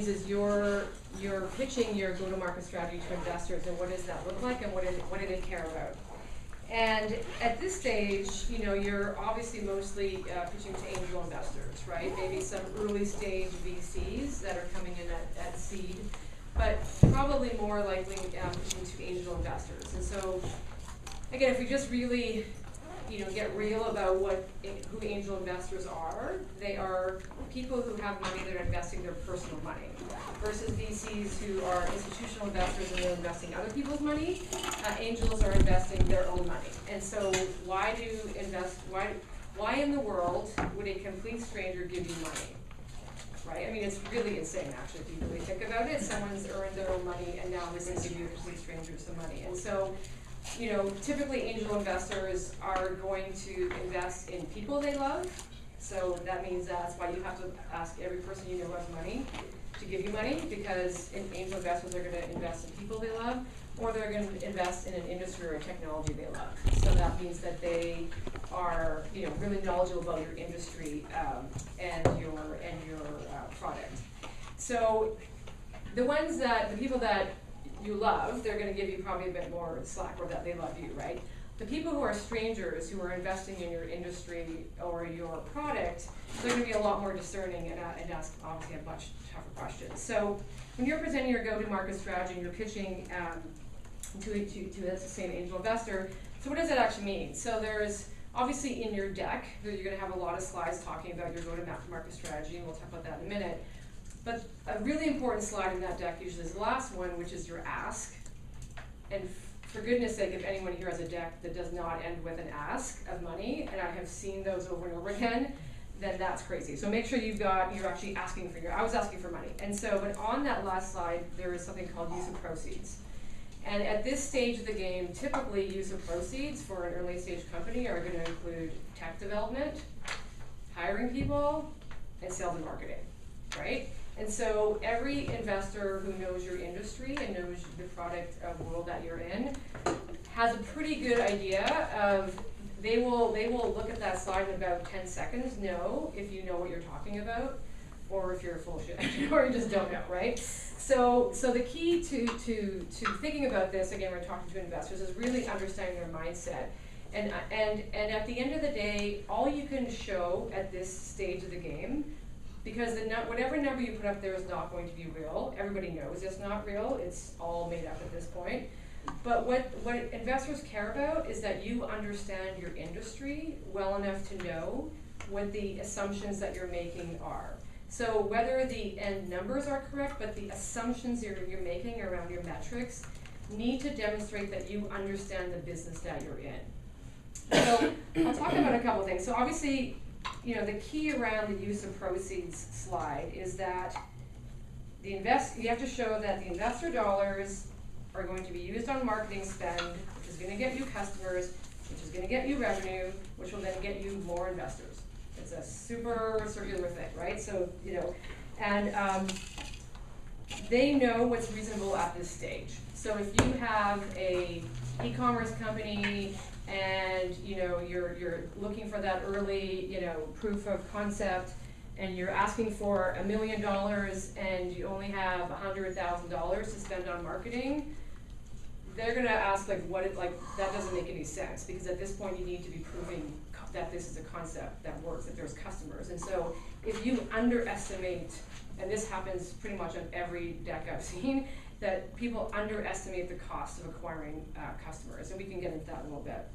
is you're pitching your go-to-market strategy to investors, and what does that look like, and what do they care about? And at this stage, you know, you're obviously mostly pitching to angel investors, right? Maybe some early stage VCs that are coming in at seed, but probably more likely pitching to angel investors. And so, again, if we just really, you know, get real about who angel investors are, they are people who have money that are investing their personal money, versus VCs who are institutional investors and they're investing other people's money. Angels are investing their own money. And so why in the world would a complete stranger give you money? Right? I mean, it's really insane, actually, if you really think about it. Someone's earned their own money, and now this is give you a complete stranger some money. And so, you know, typically angel investors are going to invest in people they love. So that means that's why you have to ask every person you know who has money to give you money, because angel investors are going to invest in people they love, or they're going to invest in an industry or a technology they love. So that means that they are, you know, really knowledgeable about your industry and your product. So the people that you love, they're going to give you probably a bit more slack, or that they love you, right? The people who are strangers, who are investing in your industry or your product, they're going to be a lot more discerning and ask, obviously, a much tougher questions. So when you're presenting your go-to-market strategy and you're pitching to the same angel investor, so what does that actually mean? So there's, obviously in your deck, you're going to have a lot of slides talking about your go-to-market strategy, and we'll talk about that in a minute. But a really important slide in that deck usually is the last one, which is your ask. And for goodness sake, if anyone here has a deck that does not end with an ask of money, and I have seen those over and over again, then that's crazy. So make sure you're actually asking for I was asking for money. And so, but on that last slide, there is something called use of proceeds. And at this stage of the game, typically use of proceeds for an early stage company are going to include tech development, hiring people, and sales and marketing, right? And so every investor who knows your industry and knows the product world that you're in has a pretty good idea of, they will look at that slide in about 10 seconds, know if you know what you're talking about, or if you're full of shit, or you just don't know, right? So the key to thinking about this, again, we're talking to investors, is really understanding their mindset. And at the end of the day, all you can show at this stage of the game, because whatever number you put up there is not going to be real. Everybody knows it's not real. It's all made up at this point. But what investors care about is that you understand your industry well enough to know what the assumptions that you're making are. So whether the end numbers are correct, but the assumptions you're making around your metrics need to demonstrate that you understand the business that you're in. So I'll talk about a couple things. So obviously, you know, the key around the use of proceeds slide is that you have to show that the investor dollars are going to be used on marketing spend, which is going to get you customers, which is going to get you revenue, which will then get you more investors. It's a super circular thing, right? So, you know, and they know what's reasonable at this stage. So if you have a e-commerce company and, you know, you're looking for that early, you know, proof of concept, and you're asking for $1 million and you only have $100,000 to spend on marketing, they're gonna ask, like, that doesn't make any sense, because at this point you need to be proving that this is a concept that works, that there's customers. And so if you underestimate, and this happens pretty much on every deck I've seen, that people underestimate the cost of acquiring customers, and we can get into that in a little bit.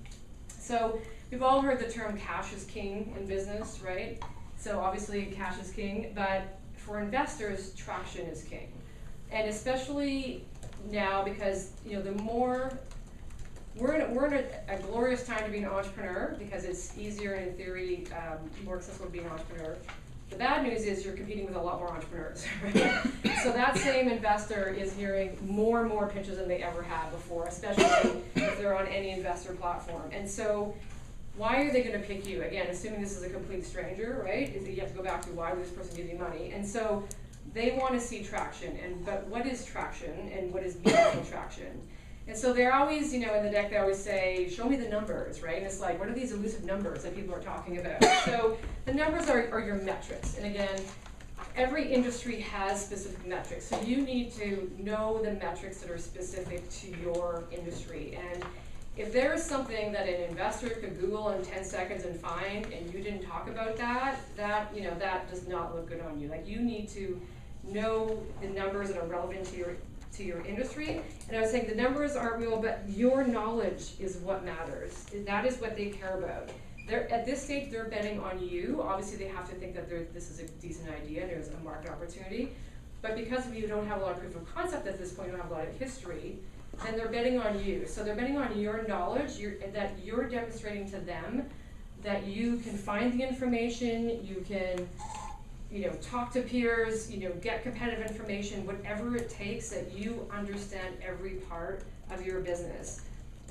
So we've all heard the term cash is king in business, right? So obviously cash is king, but for investors, traction is king. And especially now, because, you know, the more, we're in a glorious time to be an entrepreneur, because it's easier and in theory more accessible to be an entrepreneur. The bad news is you're competing with a lot more entrepreneurs, right? So that same investor is hearing more and more pitches than they ever had before, especially if they're on any investor platform. And so why are they going to pick you? Again, assuming this is a complete stranger, right? You have to go back to, why would this person give you money? And so they want to see traction. But what is traction, and what is meaningful traction? And so they're always, you know, in the deck they always say, show me the numbers, right? And it's like, what are these elusive numbers that people are talking about? So the numbers are your metrics. And again, every industry has specific metrics, so you need to know the metrics that are specific to your industry. And if there is something that an investor could Google in 10 seconds and find, and you didn't talk about that does not look good on you. Like, you need to know the numbers that are relevant to your industry. And I was saying the numbers aren't real, but your knowledge is what matters. That is what they care about. At this stage, they're betting on you. Obviously, they have to think that this is a decent idea and there's a market opportunity. But because you don't have a lot of proof of concept at this point, you don't have a lot of history, then they're betting on you. So they're betting on your knowledge, that you're demonstrating to them that you can find the information, you can talk to peers, get competitive information, whatever it takes, that you understand every part of your business.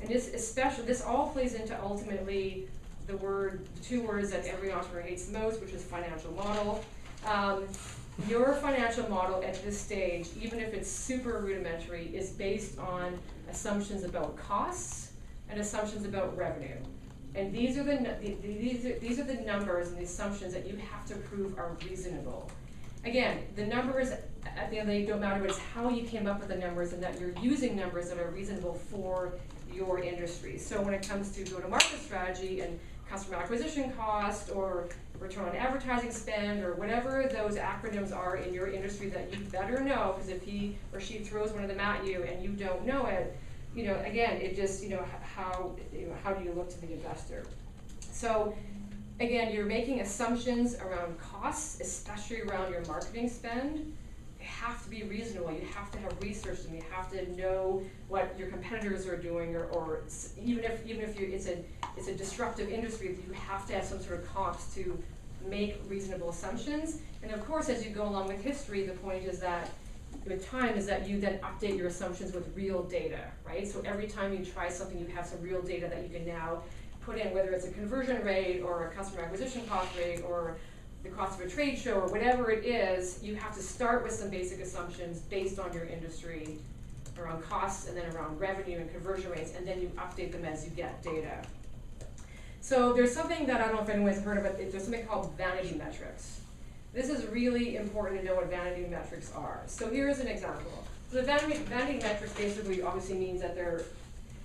And this all plays into ultimately the two words that every entrepreneur hates the most, which is financial model. Your financial model at this stage, even if it's super rudimentary, is based on assumptions about costs and assumptions about revenue. And these are the numbers and the assumptions that you have to prove are reasonable. Again, the numbers at the end of the day don't matter, but it's how you came up with the numbers and that you're using numbers that are reasonable for your industry. So when it comes to go-to-market strategy and customer acquisition cost or return on advertising spend or whatever those acronyms are in your industry that you better know, because if he or she throws one of them at you and you don't know it, again, it just, how do you look to the investor? So again, you're making assumptions around costs, especially around your marketing spend. They have to be reasonable. You have to have research them. You have to know what your competitors are doing, or even if it's a disruptive industry, you have to have some sort of comps to make reasonable assumptions. And of course, as you go along with history, the point is that with time is that you then update your assumptions with real data, right? So every time you try something, you have some real data that you can now put in, whether it's a conversion rate or a customer acquisition cost rate or the cost of a trade show or whatever it is. You have to start with some basic assumptions based on your industry around costs and then around revenue and conversion rates, and then you update them as you get data. So there's something that I don't know if anyone's heard of it. There's something called vanity metrics. This is really important to know what vanity metrics are. So here's an example. So the vanity metrics basically obviously means that they're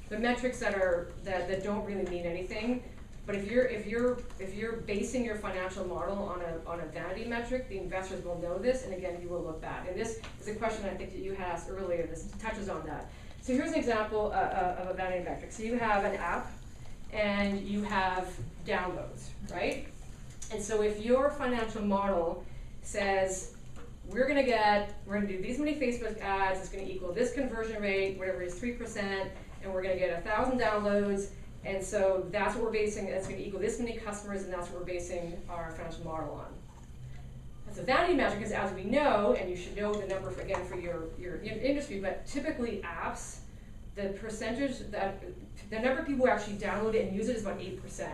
the metrics that don't really mean anything. But if you're basing your financial model on a vanity metric, the investors will know this, and again, you will look back. And this is a question I think that you had asked earlier. This touches on that. So here's an example of a vanity metric. So you have an app, and you have downloads, right? And so if your financial model says, we're gonna do these many Facebook ads, it's gonna equal this conversion rate, whatever it is, 3%, and we're gonna get 1,000 downloads, and so that's what we're basing, that's gonna equal this many customers, and that's what we're basing our financial model on. That's a vanity metric, because as we know, and you should know the number for your industry, but typically apps, the percentage the number of people who actually download it and use it is about 8%.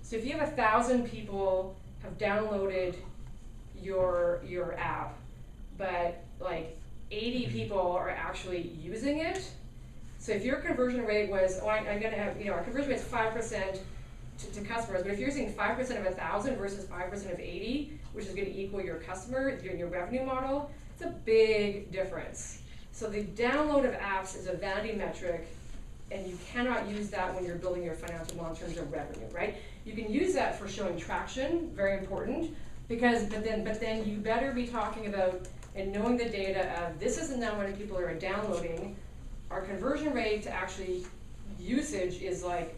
So if you have 1,000 people have downloaded your app, but like 80 people are actually using it. So if your conversion rate was, I'm gonna have, our conversion rate is 5% to customers, but if you're using 5% of 1,000 versus 5% of 80, which is gonna equal your your revenue model, it's a big difference. So the download of apps is a vanity metric, and you cannot use that when you're building your financial model in terms of revenue, right? You can use that for showing traction, very important, but then you better be talking about and knowing the data of this is the number of people who are downloading. Our conversion rate to actually usage is like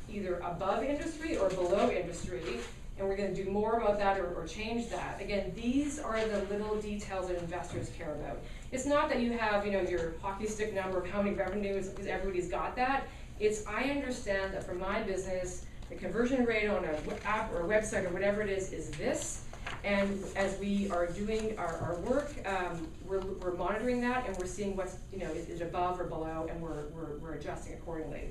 either above industry or below industry, and we're going to do more about that or change that. Again, these are the little details that investors care about. It's not that you have your hockey stick number of how many revenues, because everybody's got that. It's I understand that for my business, the conversion rate on an app or a website or whatever it is this. And as we are doing our work, we're monitoring that, and we're seeing what's is above or below, and we're adjusting accordingly.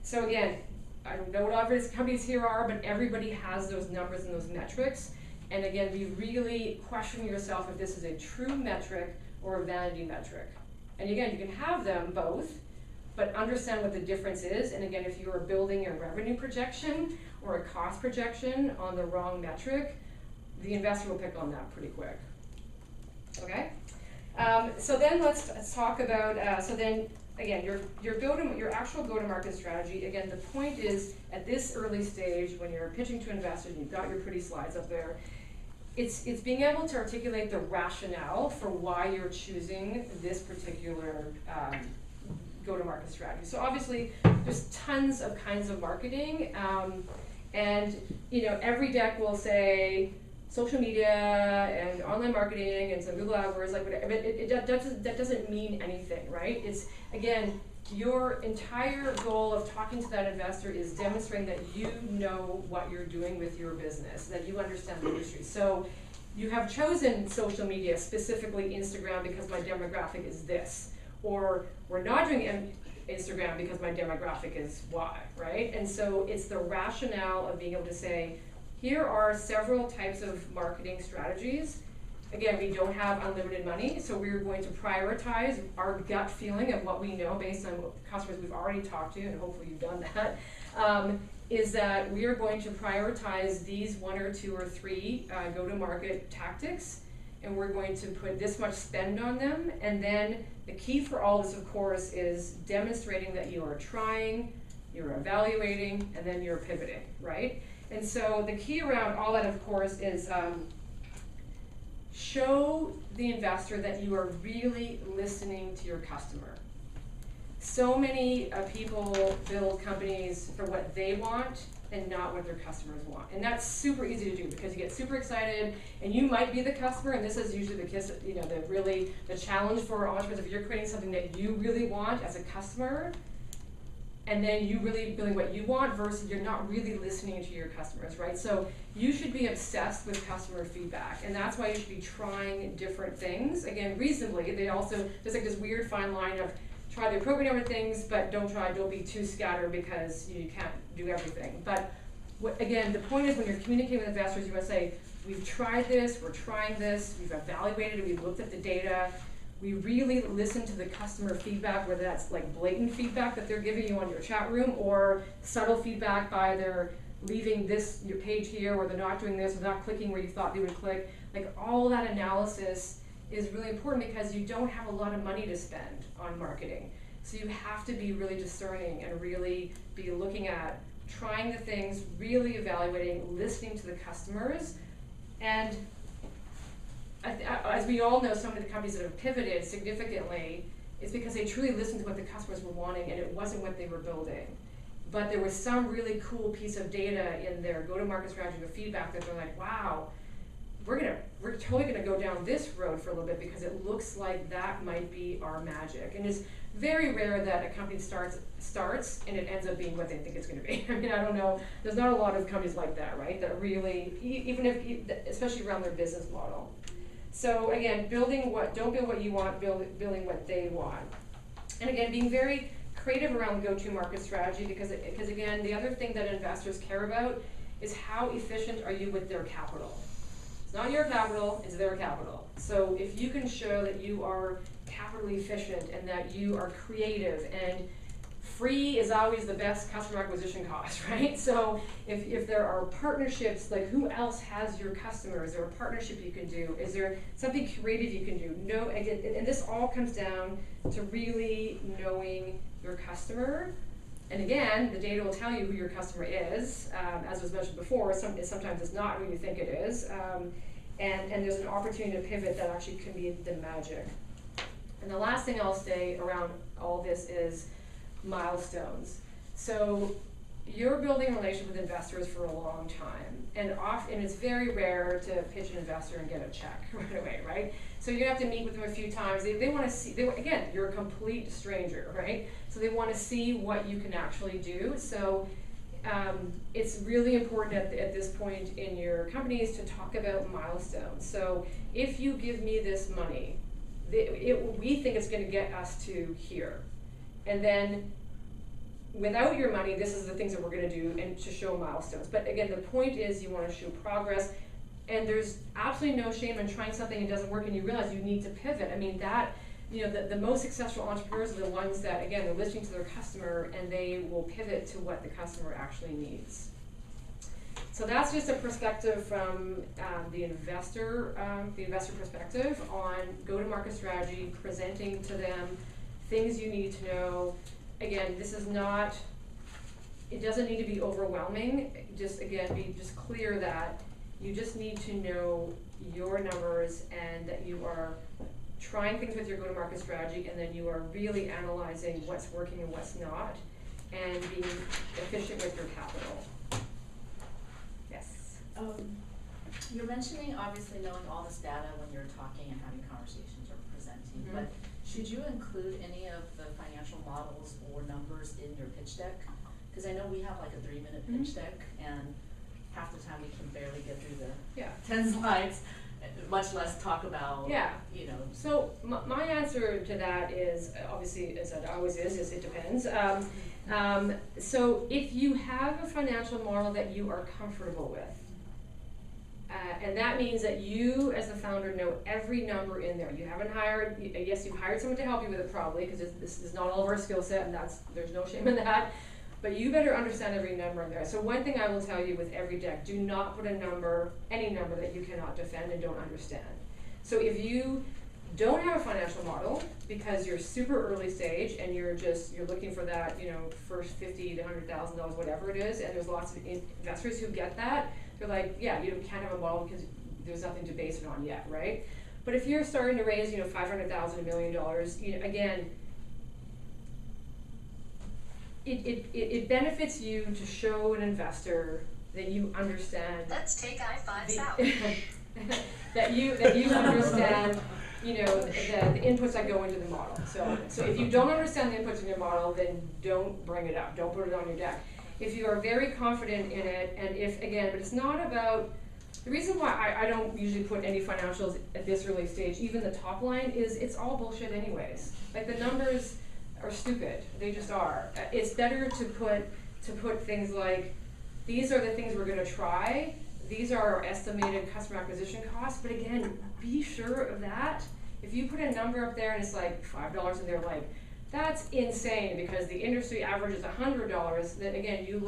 So again, I don't know what obvious companies here are, but everybody has those numbers and those metrics. And again, be really questioning yourself if this is a true metric or a vanity metric. And again, you can have them both, but understand what the difference is. And again, if you are building a revenue projection or a cost projection on the wrong metric, the investor will pick on that pretty quick. okay? So then let's talk about, so then again, your actual go-to-market strategy, again, the point is at this early stage when you're pitching to investors, and you've got your pretty slides up there, it's being able to articulate the rationale for why you're choosing this particular go-to-market strategy. So obviously, there's tons of kinds of marketing, and every deck will say social media and online marketing and some Google AdWords, like whatever. That doesn't mean anything, right? It's again, your entire goal of talking to that investor is demonstrating that you know what you're doing with your business, that you understand the industry. So you have chosen social media, specifically Instagram, because my demographic is this, or we're not doing Instagram because my demographic is Y, right? And so it's the rationale of being able to say, here are several types of marketing strategies. Again, we don't have unlimited money, so we're going to prioritize our gut feeling of what we know based on customers we've already talked to, and hopefully you've done that, is that we are going to prioritize these 1 or 2 or 3 go-to-market tactics, and we're going to put this much spend on them. And then the key for all this, of course, is demonstrating that you are trying, you're evaluating, and then you're pivoting, right? And so the key around all that, of course, is show the investor that you are really listening to your customer. So many people build companies for what they want and not what their customers want. And that's super easy to do because you get super excited and you might be the customer, and this is usually the challenge for entrepreneurs. If you're creating something that you really want as a customer, and then you really building what you want versus you're not really listening to your customers, right? So you should be obsessed with customer feedback, and that's why you should be trying different things. Again, reasonably, there's like this weird fine line of try the appropriate number of things, but don't be too scattered because you can't do everything. But again, the point is when you're communicating with investors, you want to say, we've tried this, we're trying this, we've evaluated it, we've looked at the data, we really listen to the customer feedback, whether that's like blatant feedback that they're giving you on your chat room or subtle feedback by they're leaving your page here, or they're not doing this, or not clicking where you thought they would click. Like all that analysis is really important because you don't have a lot of money to spend on marketing. So you have to be really discerning and really be looking at trying the things, really evaluating, listening to the customers. And as we all know, so many of the companies that have pivoted significantly is because they truly listened to what the customers were wanting and it wasn't what they were building. But there was some really cool piece of data in their go-to-market strategy or feedback that they're like, wow, we're totally gonna go down this road for a little bit because it looks like that might be our magic. And it's very rare that a company starts and it ends up being what they think it's gonna be. I mean, I don't know, there's not a lot of companies like that, right? That really, especially around their business model. So again, don't build what you want, building what they want. And again, being very creative around go-to-market strategy because again, the other thing that investors care about is how efficient are you with their capital. It's not your capital, it's their capital. So if you can show that you are capitally efficient and that you are creative, and free is always the best customer acquisition cost, right? So if there are partnerships, like who else has your customers? Is there a partnership you can do? Is there something creative you can do? No, again, and this all comes down to really knowing your customer. And again, the data will tell you who your customer is. As was mentioned before, sometimes it's not who you think it is. And there's an opportunity to pivot that actually can be the magic. And the last thing I'll say around all this is milestones. So you're building a relationship with investors for a long time, and it's very rare to pitch an investor and get a check right away, right? So you're gonna have to meet with them a few times. They want to see, again, you're a complete stranger, right? So they want to see what you can actually do. So it's really important at this point in your companies to talk about milestones. So if you give me this money, we think it's going to get us to here. And then without your money, this is the things that we're going to do and to show milestones. But again, the point is you want to show progress, and there's absolutely no shame in trying something and it doesn't work and you realize you need to pivot. I mean, that, the most successful entrepreneurs are the ones that, again, they're listening to their customer and they will pivot to what the customer actually needs. So that's just a perspective from the investor perspective on go-to-market strategy, presenting to them things you need to know. Again, this is not, it doesn't need to be overwhelming. Just again, be just clear that you just need to know your numbers and that you are trying things with your go-to-market strategy, and then you are really analyzing what's working and what's not, and being efficient with your capital. Yes. You're mentioning obviously knowing all this data when you're talking and having conversations or presenting, Mm-hmm. but should you include any of the financial models or numbers in your pitch deck? Because I know we have like a 3-minute pitch Mm-hmm. deck, and half the time we can barely get through the Yeah. 10 slides, much less talk about, Yeah. you know. So my answer to that is, obviously, as it always is it depends. So if you have a financial model that you are comfortable with, and that means that you, as the founder, know every number in there. You haven't hired, yes, you've hired someone to help you with it probably, because this is not all of our skill set, and there's no shame in that. But you better understand every number in there. So one thing I will tell you with every deck, do not put a number, any number that you cannot defend and don't understand. So if you don't have a financial model because you're super early stage and you're looking for that, first $50,000 to $100,000, whatever it is, and there's lots of investors who get that, they're like, yeah, you can't have a model because there's nothing to base it on yet, right? But if you're starting to raise, $500,000, $1 million, again, it benefits you to show an investor that you understand. Let's take I-5 south. that you understand, the inputs that go into the model. So if you don't understand the inputs in your model, then don't bring it up. Don't put it on your deck. If you are very confident in it, and but it's not about, the reason why I don't usually put any financials at this early stage, even the top line, is it's all bullshit anyways. Like the numbers are stupid. They just are. It's better to put things like, these are the things we're going to try. These are our estimated customer acquisition costs. But again, be sure of that. If you put a number up there and it's like $5 and they're like, that's insane because the industry average is $100, then again, you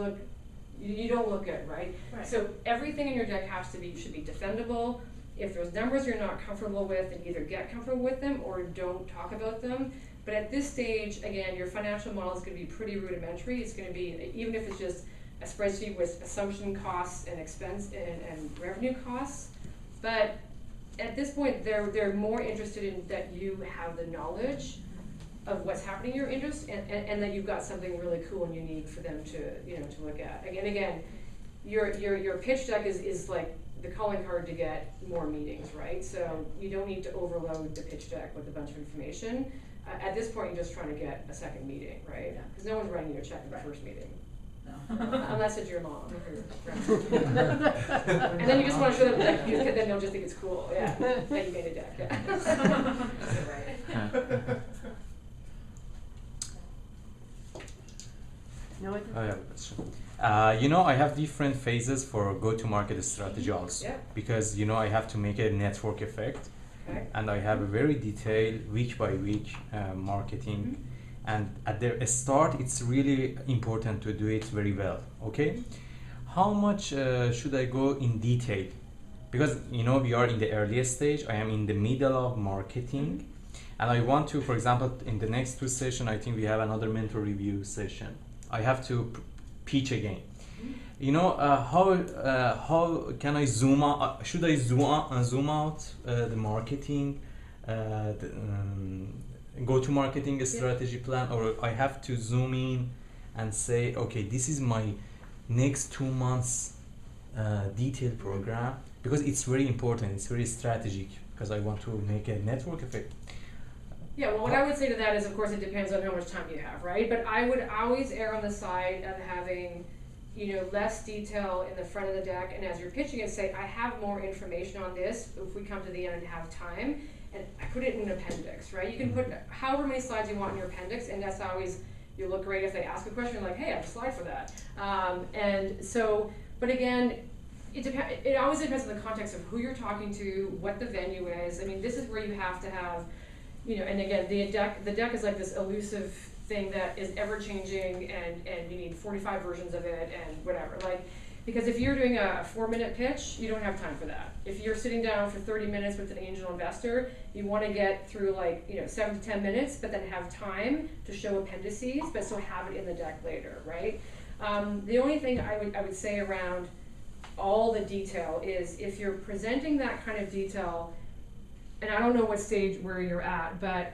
don't look good, right? So everything in your deck should be defendable. If there's numbers you're not comfortable with, then either get comfortable with them or don't talk about them. But at this stage, again, your financial model is going to be pretty rudimentary. It's going to be, even if it's just a spreadsheet with assumption costs and expense and revenue costs. But at this point, they're more interested in that you have the knowledge of what's happening in your industry, and that you've got something really cool and unique for them to to look at. Again, your pitch deck is like the calling card to get more meetings, right? So you don't need to overload the pitch deck with a bunch of information. At this point, you're just trying to get a second meeting, right? Because no one's writing you a check in the first meeting. No. Unless it's your mom or your friend. And then you just want to show them the deck, then they'll just think it's cool, yeah, that you made a deck, yeah. No, I have a question. I have different phases for go-to-market strategy also. Yeah. Because, I have to make a network effect. Okay. And I have a very detailed week-by-week marketing. Mm-hmm. And at the start, it's really important to do it very well, okay? How much should I go in detail? Because, we are in the earliest stage. I am in the middle of marketing. And I want to, for example, in the next 2 sessions, I think we have another mentor review session. I have to pitch again. How can I zoom out? Should I zoom out the marketing, go-to-marketing strategy plan, or I have to zoom in and say, okay, this is my next 2 months detailed program, because it's very important. It's very strategic because I want to make a network effect. Yeah, well, what I would say to that is, of course, it depends on how much time you have, right? But I would always err on the side of having, less detail in the front of the deck, and as you're pitching it, say, I have more information on this if we come to the end and have time, and I put it in an appendix, right? You can put however many slides you want in your appendix, and that's always, you look great if they ask a question, like, hey, I have a slide for that. And so, but again, it always depends on the context of who you're talking to, what the venue is. I mean, this is where you have to have, and again, the deck is like this elusive thing that is ever changing, and you need 45 versions of it and whatever. Like, Because if you're doing a 4-minute pitch, you don't have time for that. If you're sitting down for 30 minutes with an angel investor, you want to get through 7 to 10 minutes, but then have time to show appendices, but still have it in the deck later, right? The only thing I would say around all the detail is if you're presenting that kind of detail, and I don't know what stage where you're at, but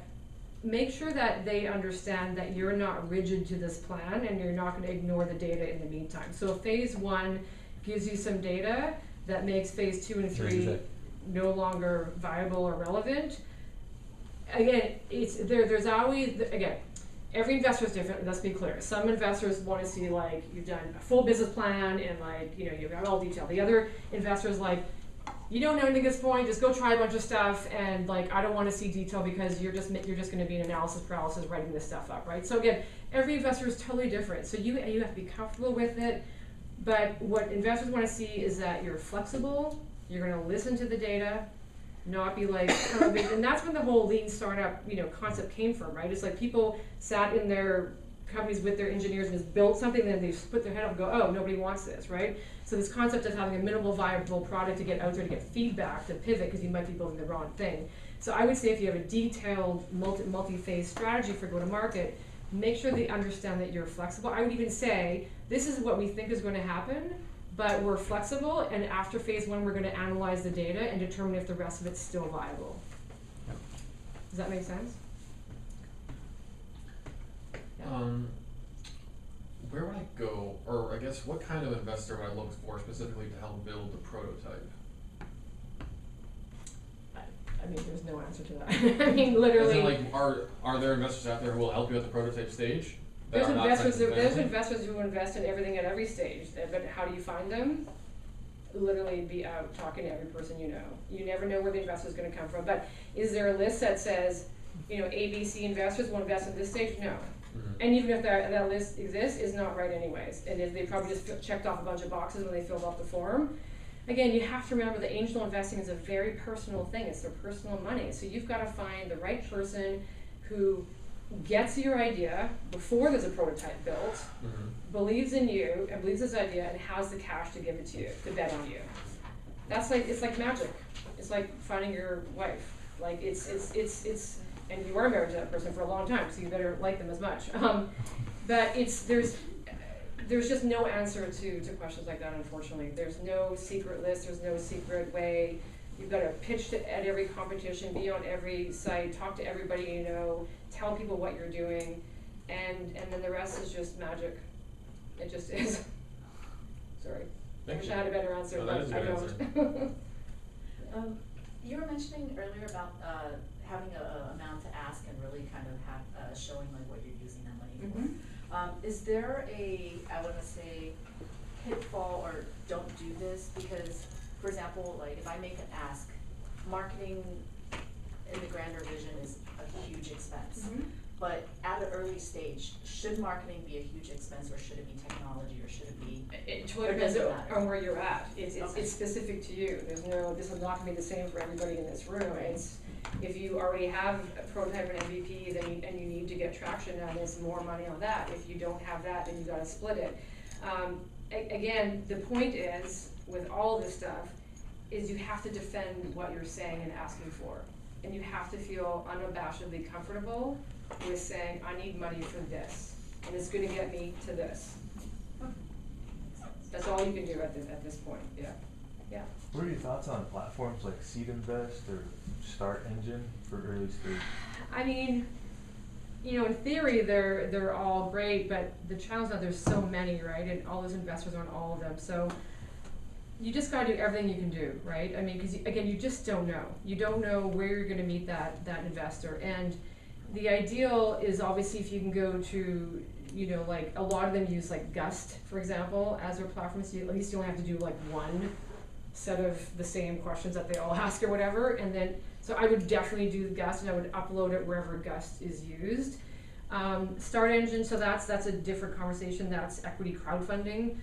make sure that they understand that you're not rigid to this plan and you're not going to ignore the data in the meantime. So if phase 1 gives you some data that makes phase 2 and 3 no longer viable or relevant, again, there's always, again, every investor is different, let's be clear. Some investors want to see you've done a full business plan and you've got all detail. The other investors you don't know anything at this point, just go try a bunch of stuff, and I don't want to see detail because you're just going to be in analysis paralysis writing this stuff up, right? So again, every investor is totally different. So you have to be comfortable with it, but what investors want to see is that you're flexible, you're going to listen to the data, not be and that's when the whole lean startup, concept came from, right? It's people sat in their companies with their engineers and just built something, and then they put their head up and go, oh, nobody wants this, right? So this concept of having a minimal viable product to get out there to get feedback, to pivot, because you might be building the wrong thing. So I would say if you have a detailed multi-phase strategy for go-to-market, make sure they understand that you're flexible. I would even say, this is what we think is going to happen, but we're flexible, and after phase 1, we're going to analyze the data and determine if the rest of it's still viable. Yep. Does that make sense? Where would I go, or I guess what kind of investor would I look for specifically to help build the prototype? I mean, there's no answer to that. I mean, literally. As in, are there investors out there who will help you at the prototype stage? There's investors who invest in everything at every stage, but how do you find them? Literally be out talking to every person you know. You never know where the investor is going to come from. But is there a list that says, ABC investors will invest at this stage? No. And even if that list exists, is not right anyways. And they probably just checked off a bunch of boxes when they filled out the form. Again, you have to remember that angel investing is a very personal thing. It's their personal money. So you've got to find the right person who gets your idea before there's a prototype built, believes in you and believes this idea, and has the cash to give it to you, to bet on you. That's it's like magic. It's like finding your wife. It's and you are married to that person for a long time, so you better like them as much. But there's just no answer to questions like that, unfortunately. There's no secret list, there's no secret way. You've got to pitch at every competition, be on every site, talk to everybody you know, tell people what you're doing, and then the rest is just magic. It just is. Sorry. I wish I had a better answer, but I don't. You were mentioning earlier about having a amount to ask and really kind of showing what you're using that money for. Is there I want to say, pitfall or don't do this? Because, for example, if I make an ask, marketing in the grander vision is a huge expense. But at an early stage, should marketing be a huge expense, or should it be technology, or should it be? It totally depends on where you're at. It's specific to you. This is not going to be the same for everybody in this room. If you already have a prototype and MVP, and you need to get traction, then it's more money on that. If you don't have that, then you got to split it. Again, the point is, with all of this stuff, is you have to defend what you're saying and asking for. And you have to feel unabashedly comfortable with saying, I need money for this, and it's going to get me to this. That's all you can do at this point. Yeah. What are your thoughts on platforms like Seed Invest or Start Engine for early stage? I mean, in theory, they're all great, but the challenge is that there's so many, right? And all those investors are on all of them. So you just got to do everything you can do, right? I mean, because again, you just don't know. You don't know where you're going to meet that investor. And the ideal is obviously if you can go to, a lot of them use Gust, for example, as their platform. So at least you only have to do one set of the same questions that they all ask or whatever. And then, so I would definitely do Gust, and I would upload it wherever Gust is used. Start Engine, so that's a different conversation. That's equity crowdfunding,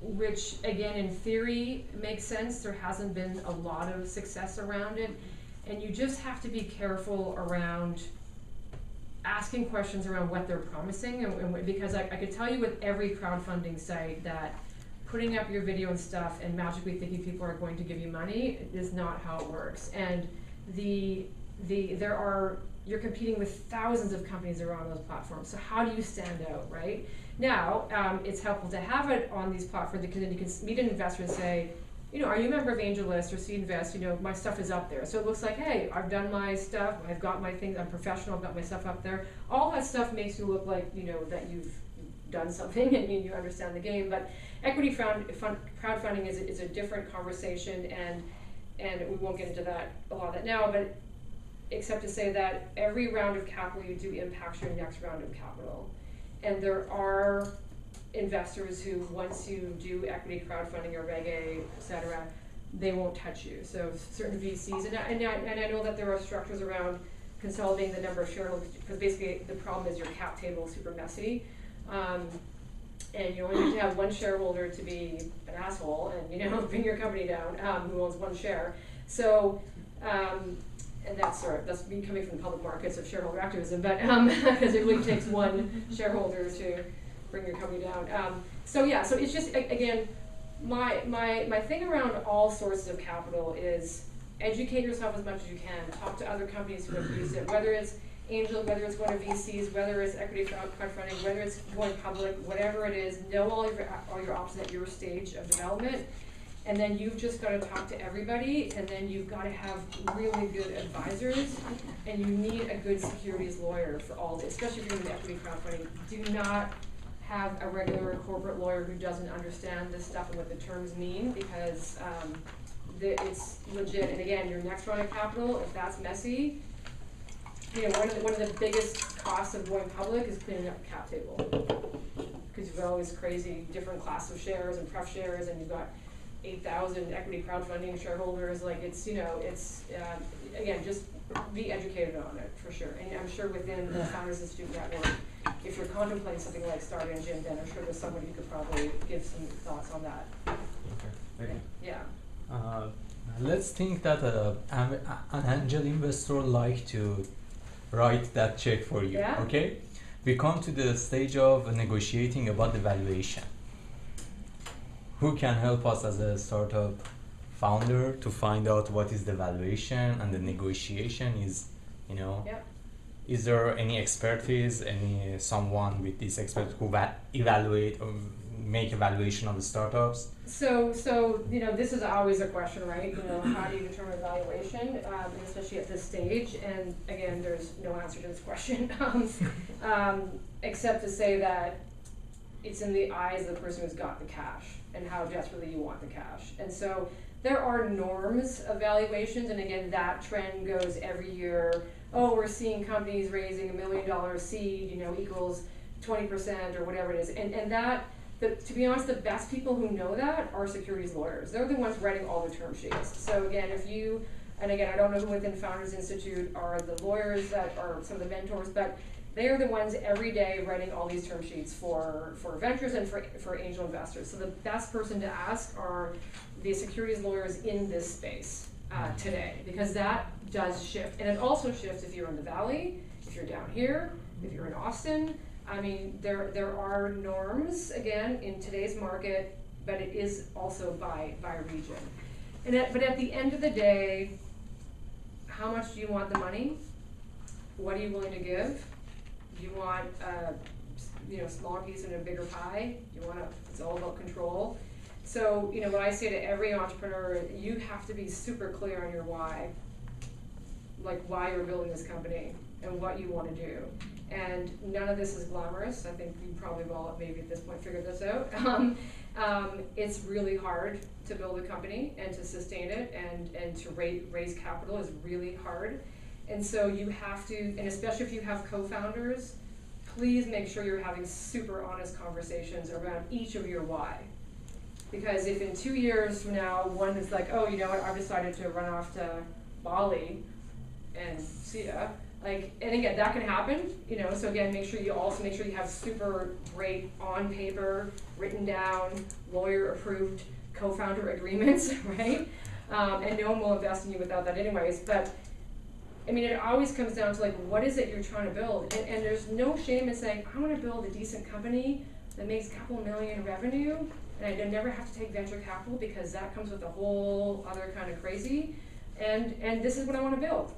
which again, in theory, makes sense. There hasn't been a lot of success around it. And you just have to be careful around asking questions around what they're promising, and because I could tell you with every crowdfunding site that putting up your video and stuff and magically thinking people are going to give you money is not how it works. And you're competing with thousands of companies around those platforms. So how do you stand out, right? Now, it's helpful to have it on these platforms because then you can meet an investor and say, are you a member of AngelList or Seed Invest? My stuff is up there. So it looks like, hey, I've done my stuff, I've got my things, I'm professional, I've got my stuff up there. All that stuff makes you look like, that you've done something and you understand the game. But equity crowdfunding is a different conversation, and we won't get into a lot of that now, but except to say that every round of capital you do impacts your next round of capital. And there are investors who, once you do equity crowdfunding or Reg A, et cetera, they won't touch you. So certain VCs, and I know that there are structures around consolidating the number of shareholders, because basically the problem is your cap table is super messy. And you only need to have one shareholder to be an asshole and bring your company down, who owns one share. So and that's me coming from the public markets of shareholder activism, but because it really takes one shareholder to bring your company down. So it's just, again, my thing around all sources of capital is educate yourself as much as you can. Talk to other companies who have used it, whether it's angel, whether it's going to VCs, whether it's equity crowdfunding, whether it's going public, whatever it is. Know all your options at your stage of development. And then you've just got to talk to everybody, and then you've got to have really good advisors, and you need a good securities lawyer for all this, especially if you're doing equity crowdfunding. Do not have a regular corporate lawyer who doesn't understand this stuff and what the terms mean, because it's legit. And again, your next round of capital, if that's messy, one of the biggest costs of going public is cleaning up the cap table, because you've got all these crazy different class of shares and pref shares, and you've got 8,000 equity crowdfunding shareholders. Again, just be educated on it for sure. And I'm sure within the Founders Institute network, if you're contemplating something like Start Engine, then I'm sure there's somebody who could probably give some thoughts on that. Okay, thank you. Yeah. Let's think that an angel investor like to write that check for you. Yeah. Okay, we come to the stage of negotiating about the valuation. Who can help us as a startup founder to find out what is the valuation and the negotiation is, Yep. Is there any expertise, someone with this expertise who evaluate or make evaluation of the startups? So this is always a question, right? How do you determine valuation, especially at this stage? And again, there's no answer to this question, except to say that it's in the eyes of the person who's got the cash and how desperately you want the cash. And so there are norms of valuations, and again, that trend goes every year. Oh, we're seeing companies raising $1 million seed, equals 20% or whatever it is. And that, to be honest, the best people who know that are securities lawyers. They're the ones writing all the term sheets. So again, I don't know who within Founders Institute are the lawyers that are some of the mentors, but they are the ones every day writing all these term sheets for ventures and for angel investors. So the best person to ask are the securities lawyers in this space today, because that does shift. And it also shifts if you're in the Valley, if you're down here, if you're in Austin. I mean, there are norms, again, in today's market, but it is also by region. But at the end of the day, how much do you want the money? What are you willing to give? Do you want a smaller piece in a bigger pie? It's all about control. So, what I say to every entrepreneur, you have to be super clear on your why. Like why you're building this company and what you want to do. And none of this is glamorous. I think you probably all maybe at this point figured this out. It's really hard to build a company and to sustain it, and to raise capital is really hard. And so you have to, and especially if you have co-founders, please make sure you're having super honest conversations around each of your why. Because if in 2 years from now, one is like, oh, you know what, I've decided to run off to Bali and see ya. And again, that can happen, so again, make sure you have super great on paper, written down, lawyer approved co-founder agreements, right? And no one will invest in you without that anyways. But I mean, it always comes down to what is it you're trying to build? And there's no shame in saying, I want to build a decent company that makes a couple million in revenue, and I never have to take venture capital because that comes with a whole other kind of crazy, and this is what I want to build.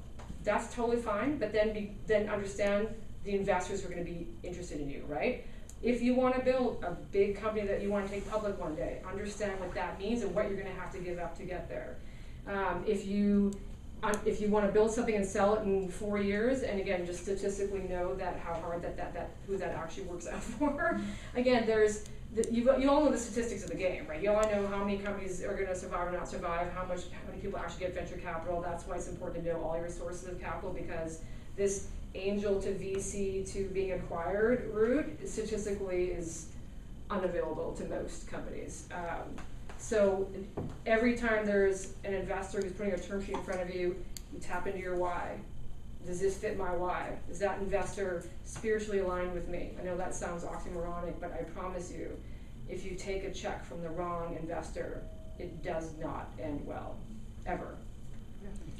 That's totally fine, but then understand the investors who are going to be interested in you, right? If you want to build a big company that you want to take public one day, understand what that means and what you're going to have to give up to get there. If you want to build something and sell it in 4 years, and again, just statistically know that how hard who that actually works out for. Again, you all know the statistics of the game, right? You all know how many companies are going to survive or not survive, how many people actually get venture capital. That's why it's important to know all your sources of capital, because this angel to VC to being acquired route statistically is unavailable to most companies. So every time there's an investor who's putting a term sheet in front of you, you tap into your why. Does this fit my why? Is that investor spiritually aligned with me? I know that sounds oxymoronic, but I promise you, if you take a check from the wrong investor, it does not end well, ever.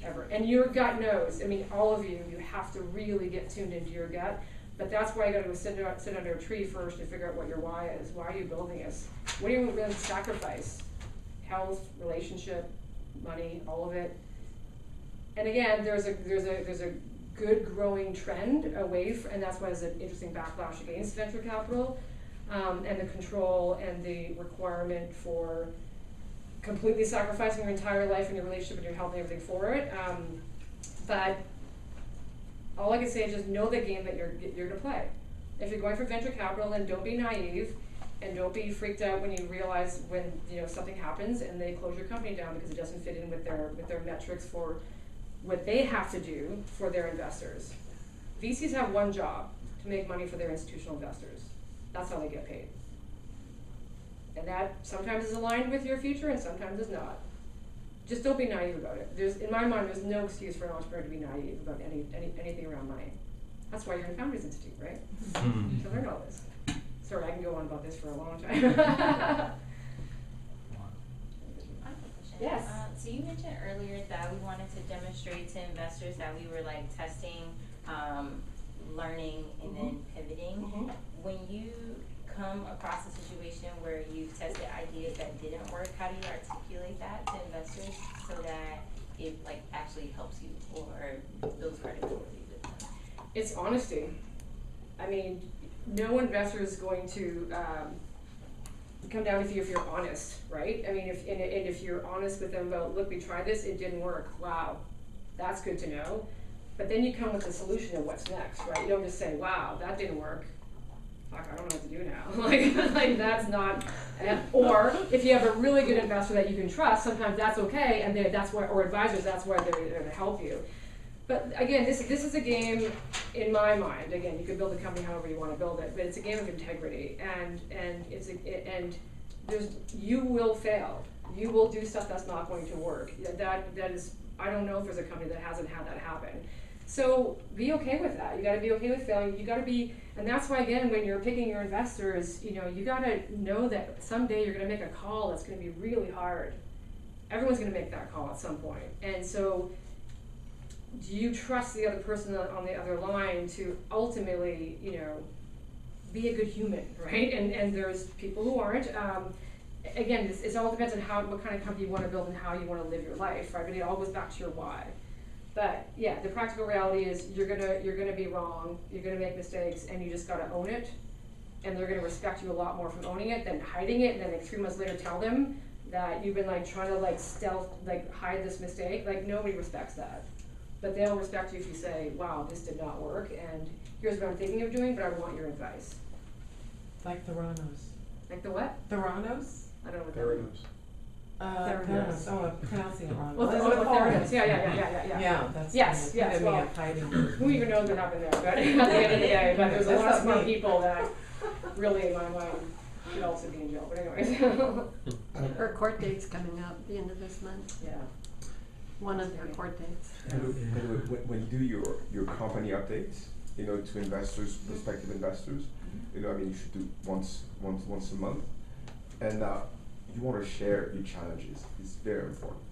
Ever. And your gut knows. I mean, all of you have to really get tuned into your gut. But that's why you got to go sit under a tree first to figure out what your why is. Why are you building this? What are you willing to sacrifice? Health, relationship, money, all of it. And again, there's a good growing trend away from, and that's why there's an interesting backlash against venture capital, and the control and the requirement for completely sacrificing your entire life and your relationship and your health and everything for it. But all I can say is just know the game that you're going to play. If you're going for venture capital, then don't be naive and don't be freaked out when you realize when something happens and they close your company down because it doesn't fit in with their metrics for what they have to do for their investors. VCs have one job: to make money for their institutional investors. That's how they get paid. And that sometimes is aligned with your future and sometimes is not. Just don't be naive about it. In my mind, there's no excuse for an entrepreneur to be naive about anything around money. That's why you're in Founders Institute, right? To learn all this. Sorry, I can go on about this for a long time. I have a question. Yes. So you mentioned earlier that we wanted to demonstrate to investors that we were like testing, learning, and then pivoting. When you come across a situation where you've tested ideas that didn't work, how do you articulate that to investors so that it like actually helps you or builds credibility with them? It's honesty. I mean, no investor is going to come down with you if you're honest, right? I mean, if you're honest with them about, look, we tried this, it didn't work. Wow, that's good to know. But then you come with a solution of what's next, right? You don't just say, wow, that didn't work. Fuck, I don't know what to do now. like that's not. Or if you have a really good investor that you can trust, sometimes that's okay, and that's why, or advisors, that's why they're there to help you. But again, this is a game, in my mind. Again, you could build a company however you want to build it, but it's a game of integrity, and you will fail. You will do stuff that's not going to work. That is, I don't know if there's a company that hasn't had that happen. So be okay with that. You got to be okay with failing. You got to be, and that's why again, when you're picking your investors, you got to know that someday you're going to make a call that's going to be really hard. Everyone's going to make that call at some point, and so. Do you trust the other person on the other line to ultimately, be a good human, right? And there's people who aren't. Again, it all depends on what kind of company you want to build and how you want to live your life, right? But it all goes back to your why. But yeah, the practical reality is you're gonna be wrong, you're gonna make mistakes, and you just gotta own it. And they're gonna respect you a lot more from owning it than hiding it, and then 3 months later tell them that you've been trying to stealth, hide this mistake. Nobody respects that. But they'll respect you if you say, wow, this did not work, and here's what I'm thinking of doing, but I want your advice. Like Theranos. Like the what? Theranos? I don't know what that is. Theranos. Oh, I'm pronouncing it wrong. Well, Theranos. Yeah. Yeah, that's yes. Well, who even knows what happened there? But at the end of the day, but there's a lot of smart people that really, in my mind, should also be in jail. But anyways. Her court date's coming up at the end of this month. Yeah. One of her court dates. When you do your company updates, to investors, prospective investors, you should do once a month, and you want to share your challenges. It's very important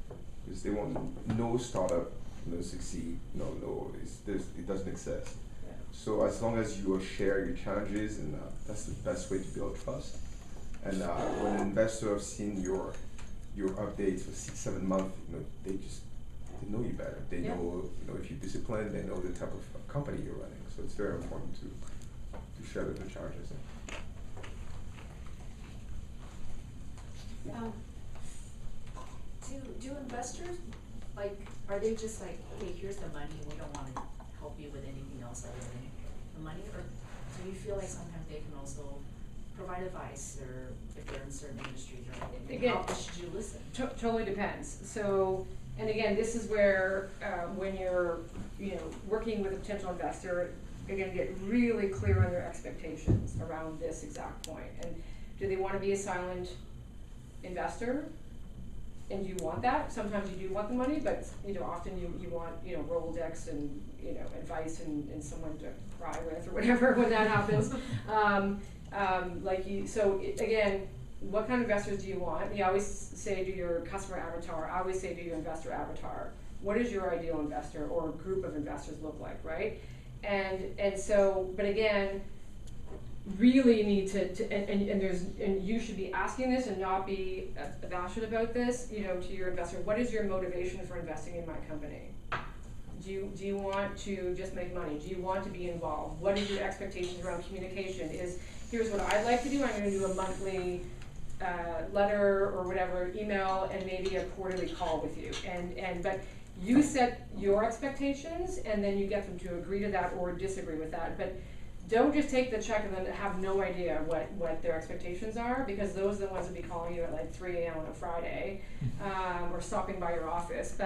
because they want no startup, succeed. It doesn't exist. Yeah. So as long as you share your challenges, and that's the best way to build trust. And when an investor have seen your updates for 6-7 months, they know you better. They Yeah. know, if you're disciplined, they know the type of company you're running. So it's very important to share the charges. Do investors, like, are they just like, hey, here's the money, we don't wanna help you with anything else other than the money? Or do you feel like sometimes they can also provide advice, or if they're in certain industries, or Again, how should you listen? Totally depends. So, and again, this is where, when you're, working with a potential investor, again, get really clear on their expectations around this exact point. And do they wanna be a silent investor? And you want that? Sometimes you do want the money, but, often you want, Rolodex and, advice and someone to cry with or whatever when that happens. Again, what kind of investors do you want? You always say to your customer avatar, I always say to your investor avatar, what does your ideal investor or group of investors look like, right? But again, really need and you should be asking this and not be abashed about this, to your investor. What is your motivation for investing in my company? Do you want to just make money? Do you want to be involved? What is your expectations around communication? Here's what I'd like to do. I'm going to do a monthly letter or whatever, email, and maybe a quarterly call with you. But you set your expectations, and then you get them to agree to that or disagree with that. But don't just take the check and then have no idea what their expectations are, because those are the ones that be calling you at like 3 a.m. on a Friday, or stopping by your office.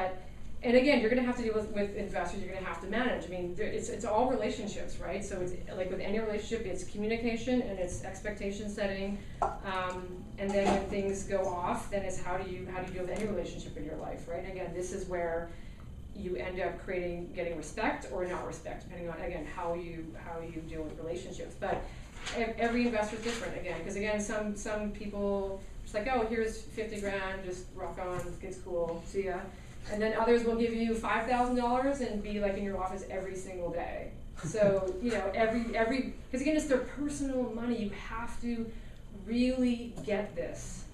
And again, you're going to have to deal with investors. You're going to have to manage. I mean, it's all relationships, right? So it's like with any relationship, it's communication and it's expectation setting. And then when things go off, then it's how do you deal with any relationship in your life, right? Again, this is where you end up getting respect or not respect, depending on, again, how you deal with relationships. But every investor is different, again, because again, some people just like, oh, here's 50 grand, just rock on, it's cool, see ya. And then others will give you $5,000 and be like in your office every single day. So, because again, it's their personal money. You have to really get this.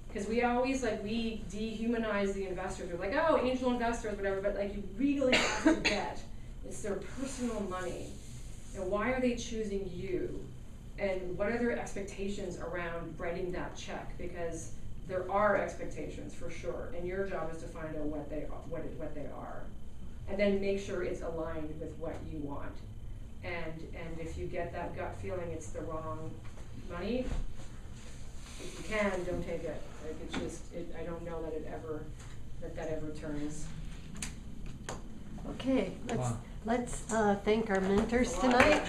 Because we always, we dehumanize the investors. We're like, oh, angel investors, whatever, but you really have to get. It's their personal money. And why are they choosing you? And what are their expectations around writing that check? Because there are expectations for sure, and your job is to find out what they are, and then make sure it's aligned with what you want. And if you get that gut feeling it's the wrong money, if you can, don't take it. I don't know that ever turns. Okay, Wow. let's thank our mentors tonight.